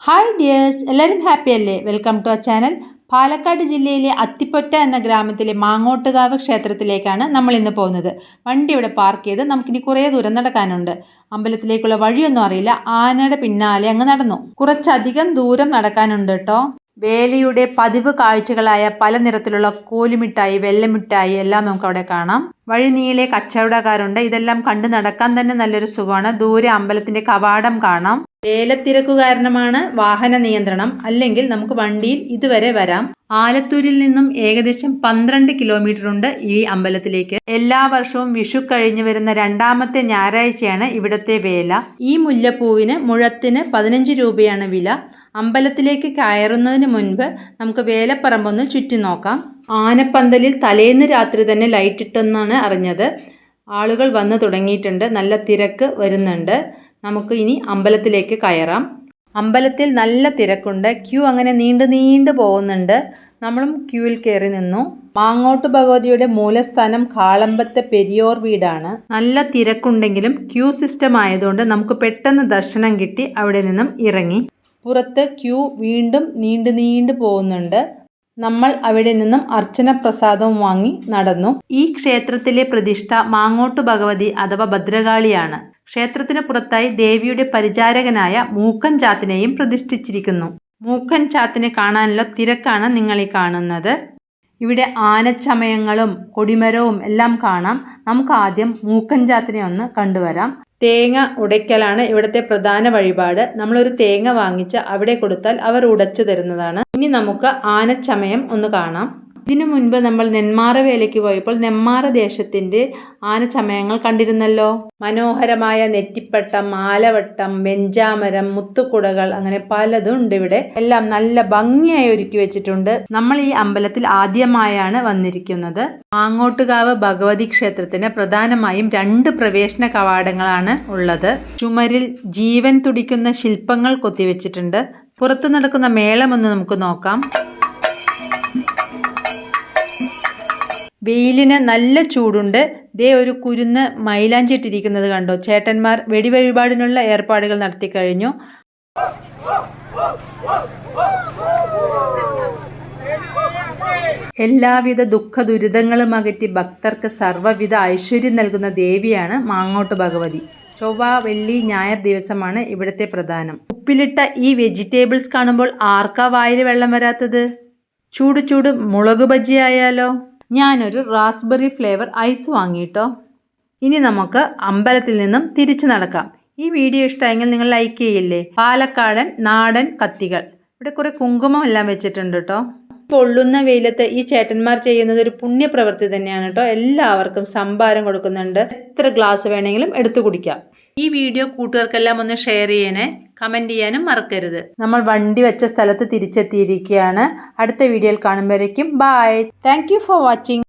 Hi dears, എല്ലാവരും happy അല്ലേ? Welcome to our channel. Palakkad ജില്ലയിലെ അത്തിപ്പൊറ്റ എന്ന ഗ്രാമത്തിലെ മാങ്ങോട്ടുകാവ് ക്ഷേത്രത്തിലേക്കാണ് നമ്മൾ ഇന്ന് പോകുന്നത്. വണ്ടി ഇവിടെ പാർക്ക് ചെയ്ത് നമുക്കിനി കുറേ ദൂരം നടക്കാനുണ്ട്. അമ്പലത്തിലേക്കുള്ള വഴിയൊന്നും അറിയില്ല. ആനയുടെ പിന്നാലെ അങ്ങ് നടന്നു. കുറച്ചധികം ദൂരം നടക്കാനുണ്ട് കേട്ടോ. വേലിയുടെ പതിവ് കാഴ്ചകളായ പല നിറത്തിലുള്ള കോലുമിഠായി, വെള്ളമിഠായി എല്ലാം നമുക്ക് അവിടെ കാണാം. വഴി നീളെ കച്ചവടക്കാരുണ്ട്. ഇതെല്ലാം കണ്ടു നടക്കാൻ തന്നെ നല്ലൊരു സുഖമാണ്. ദൂരെ അമ്പലത്തിന്റെ കവാടം കാണാം. വേലത്തിരക്കു കാരണമാണ് വാഹന നിയന്ത്രണം, അല്ലെങ്കിൽ നമുക്ക് വണ്ടിയിൽ ഇതുവരെ വരാം. ആലത്തൂരിൽ നിന്നും ഏകദേശം 12 കിലോമീറ്റർ ഉണ്ട് ഈ അമ്പലത്തിലേക്ക്. എല്ലാ വർഷവും വിഷു കഴിഞ്ഞു വരുന്ന രണ്ടാമത്തെ ഞായറാഴ്ചയാണ് ഇവിടത്തെ വേല. ഈ മുല്ലപ്പൂവിന് മുഴത്തിന് 15 രൂപയാണ് വില. അമ്പലത്തിലേക്ക് കയറുന്നതിന് മുൻപ് നമുക്ക് വേലപ്പറമ്പൊന്ന് ചുറ്റി നോക്കാം. ആനപ്പന്തലിൽ തലേന്ന് രാത്രി തന്നെ ലൈറ്റ് ഇട്ടെന്നാണ് അറിഞ്ഞത്. ആളുകൾ വന്നു തുടങ്ങിയിട്ടുണ്ട്. നല്ല തിരക്ക് വരുന്നുണ്ട്. നമുക്ക് ഇനി അമ്പലത്തിലേക്ക് കയറാം. അമ്പലത്തിൽ നല്ല തിരക്കുണ്ട്. ക്യൂ അങ്ങനെ നീണ്ടു പോകുന്നുണ്ട്. നമ്മളും ക്യൂവിൽ കയറി നിന്നു. മാങ്ങോട്ട് ഭഗവതിയുടെ മൂലസ്ഥാനം കാളമ്പത്തെ പെരിയോർ വീടാണ്. നല്ല തിരക്കുണ്ടെങ്കിലും ക്യൂ സിസ്റ്റം ആയതുകൊണ്ട് നമുക്ക് പെട്ടെന്ന് ദർശനം കിട്ടി. അവിടെ നിന്നും ഇറങ്ങി. പുറത്ത് ക്യൂ വീണ്ടും നീണ്ടു പോകുന്നുണ്ട്. നമ്മൾ അവിടെ നിന്നും അർച്ചന പ്രസാദവും വാങ്ങി നടന്നു. ഈ ക്ഷേത്രത്തിലെ പ്രതിഷ്ഠ മാങ്ങോട്ട് ഭഗവതി അഥവാ ഭദ്രകാളിയാണ്. ക്ഷേത്രത്തിന് പുറത്തായി ദേവിയുടെ പരിചാരകനായ മൂക്കൻ ചാത്തിനെയും പ്രതിഷ്ഠിച്ചിരിക്കുന്നു. മൂക്കൻ ചാത്തിനെ കാണാനുള്ള തിരക്കാണ് നിങ്ങളീ കാണുന്നത്. ഇവിടെ ആനച്ചമയങ്ങളും കൊടിമരവും എല്ലാം കാണാം. നമുക്ക് ആദ്യം മൂക്കൻ ചാത്തിനെ ഒന്ന് കണ്ടുവരാം. തേങ്ങ ഉടയ്ക്കലാണ് ഇവിടുത്തെ പ്രധാന വഴിപാട്. നമ്മളൊരു തേങ്ങ വാങ്ങിച്ച് അവിടെ കൊടുത്താൽ അവർ ഉടച്ചു തരുന്നതാണ്. ഇനി നമുക്ക് ആനച്ചമയം ഒന്ന് കാണാം. ഇതിനു മുൻപ് നമ്മൾ നെന്മാറ വേലയ്ക്ക് പോയപ്പോൾ നെന്മാറ ദേശത്തിൻ്റെ ആനച്ചമയങ്ങൾ കണ്ടിരുന്നല്ലോ. മനോഹരമായ നെറ്റിപ്പട്ടം, ആലവട്ടം, വെഞ്ചാമരം, മുത്തുക്കുടകൾ, അങ്ങനെ പലതും ഉണ്ട് ഇവിടെ. എല്ലാം നല്ല ഭംഗിയായി ഒരുക്കി വെച്ചിട്ടുണ്ട്. നമ്മൾ ഈ അമ്പലത്തിൽ ആദ്യമായാണ് വന്നിരിക്കുന്നത്. മാങ്ങോട്ടുകാവ് ഭഗവതി ക്ഷേത്രത്തിന് പ്രധാനമായും 2 പ്രവേശന കവാടങ്ങളാണ് ഉള്ളത്. ചുമരിൽ ജീവൻ തുടിക്കുന്ന ശില്പങ്ങൾ കൊത്തിവെച്ചിട്ടുണ്ട്. പുറത്തു നടക്കുന്ന മേളമൊന്ന് നമുക്ക് നോക്കാം. വെയിലിന് നല്ല ചൂടുണ്ട്. ദേ ഒരു കുരുന്ന് മൈലാഞ്ചിട്ടിരിക്കുന്നത് കണ്ടോ? ചേട്ടന്മാർ വെടിവഴിപാടിനുള്ള ഏർപ്പാടുകൾ നടത്തി കഴിഞ്ഞു. എല്ലാവിധ ദുഃഖ ദുരിതങ്ങളും അകറ്റി ഭക്തർക്ക് സർവ്വവിധ ഐശ്വര്യം നൽകുന്ന ദേവിയാണ് മാങ്ങോട്ട് ഭഗവതി. ചൊവ്വ, വെള്ളി, ഞായർ ദിവസമാണ് ഇവിടുത്തെ പ്രധാനം. ഉപ്പിലിട്ട ഈ വെജിറ്റബിൾസ് കാണുമ്പോൾ ആർക്കാ വായിൽ വെള്ളം വരാത്തത്? ചൂട് മുളക് ബജ്ജി ആയാലോ? ഞാനൊരു റാസ്ബെറി ഫ്ലേവർ ഐസ് വാങ്ങിയിട്ടോ. ഇനി നമുക്ക് അമ്പലത്തിൽ നിന്നും തിരിച്ചു നടക്കാം. ഈ വീഡിയോ ഇഷ്ടമായെങ്കിൽ നിങ്ങൾ ലൈക്ക് ചെയ്യില്ലേ? പാലക്കാടൻ നാടൻ കത്തികൾ. ഇവിടെ കുറെ കുങ്കുമം എല്ലാം വെച്ചിട്ടുണ്ട് കേട്ടോ. പൊള്ളുന്ന വെയിലത്ത് ഈ ചേട്ടന്മാർ ചെയ്യുന്നത് ഒരു പുണ്യപ്രവൃത്തി തന്നെയാണ് കേട്ടോ. എല്ലാവർക്കും സംഭാരം കൊടുക്കുന്നുണ്ട്. എത്ര ഗ്ലാസ് വേണമെങ്കിലും എടുത്തു കുടിക്കാം. ഈ വീഡിയോ കൂട്ടുകാർക്കെല്ലാം ഒന്ന് ഷെയർ ചെയ്യണേ. കമൻറ്റ് ചെയ്യാനും മറക്കരുത്. നമ്മൾ വണ്ടി വെച്ച സ്ഥലത്ത് തിരിച്ചെത്തിയിരിക്കുകയാണ്. അടുത്ത വീഡിയോയിൽ കാണുമ്പോഴേക്കും bye. Thank you for watching.